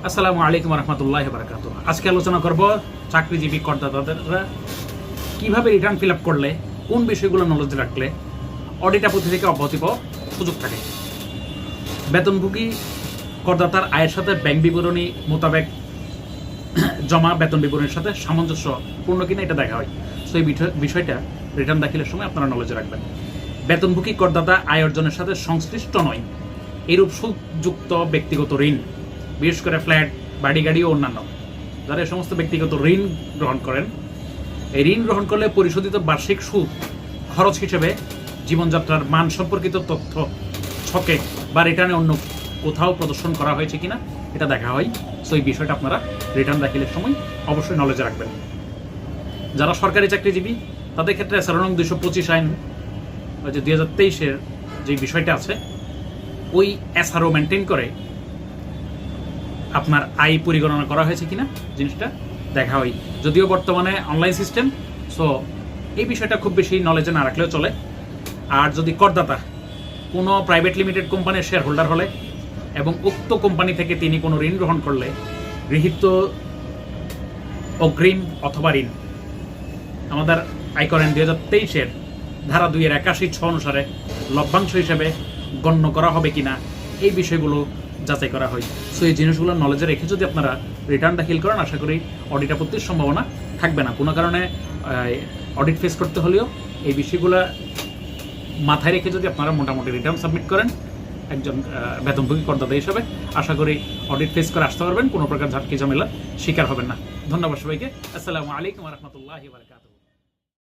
আসসালামু আলাইকুম রহমতুল্লাহি বারাকাতুহু। আজকে আলোচনা করব চাকরিজীবী করদাতারা কিভাবে রিটার্ন ফিল আপ করলে, কোন বিষয়গুলো নলেজ রাখলে অডিট আপত্তি থেকে অব্যাহতি পাওয়ার সুযোগ থাকে। বেতনভোগী করদাতার আয়ের সাথে ব্যাংক বিবরণী মোতাবেক জমা বেতন বিবরণীর সাথে সামঞ্জস্যপূর্ণ কিনা এটা দেখা হয়। সো এই বিষয়টা রিটার্ন দাখিলের সময় আপনারা নলেজে রাখবেন। বেতনভোগী করদাতা আয় অর্জনের সাথে সংশ্লিষ্ট নয় এরূপ সুদযুক্ত ব্যক্তিগত ঋণ, বিশেষ করে ফ্ল্যাট, বাড়ি গাড়ি ও অন্যান্য, যারা এই সমস্ত ব্যক্তিগত ঋণ গ্রহণ করেন, এই ঋণ গ্রহণ করলে পরিশোধিত বার্ষিক সুদ খরচ হিসেবে জীবনযাত্রার মান সম্পর্কিত তথ্য ছকে বা রিটার্নে অন্য কোথাও প্রদর্শন করা হয়েছে কিনা এটা দেখা হয়। সো এই বিষয়টা আপনারা রিটার্ন দাখিলের সময় অবশ্যই নলেজে রাখবেন। যারা সরকারি চাকরিজীবী তাদের ক্ষেত্রে SR নং 225 আইন যে 2023-এর যে বিষয়টা আছে, ওই SRO মেনটেন করে আপনার আয় পরিগণনা করা হয়েছে কিনা জিনিসটা দেখা হয়। যদিও বর্তমানে অনলাইন সিস্টেম, সো এই বিষয়টা খুব বেশি নলেজে না রাখলেও চলে। আর যদি করদাতা কোনো প্রাইভেট লিমিটেড কোম্পানির শেয়ার হোল্ডার হলে এবং উক্ত কোম্পানি থেকে তিনি কোনো ঋণ গ্রহণ করলে গৃহীত অগ্রিম অথবা ঋণ আমাদের আয়কর আইন 2023-এর ধারা 2-81(6) অনুসারে লভ্যাংশ হিসেবে গণ্য করা হবে কিনা এই বিষয়গুলো যাচাই করা হয়। সো এই জিনিসগুলো নলেজে রেখে যদি আপনারা রিটার্ন দাখিল করেন, আশা করি অডিট আপত্তির সম্ভাবনা থাকবে না। কোনো কারণে অডিট ফেস করতে হলেও এই বিষয়গুলো মাথায় রেখে যদি আপনারা মোটামুটি রিটার্ন সাবমিট করেন একজন বেতনভোগী করদাতা হিসেবে, আশা করি অডিট ফেস করে আসতে পারবেন, কোনো প্রকার ঝাটকি ঝামেলা শিকার হবেন না। ধন্যবাদ সবাইকে। আসসালামু আলাইকুম রহমতুল্লাহি বারাকাতুহু।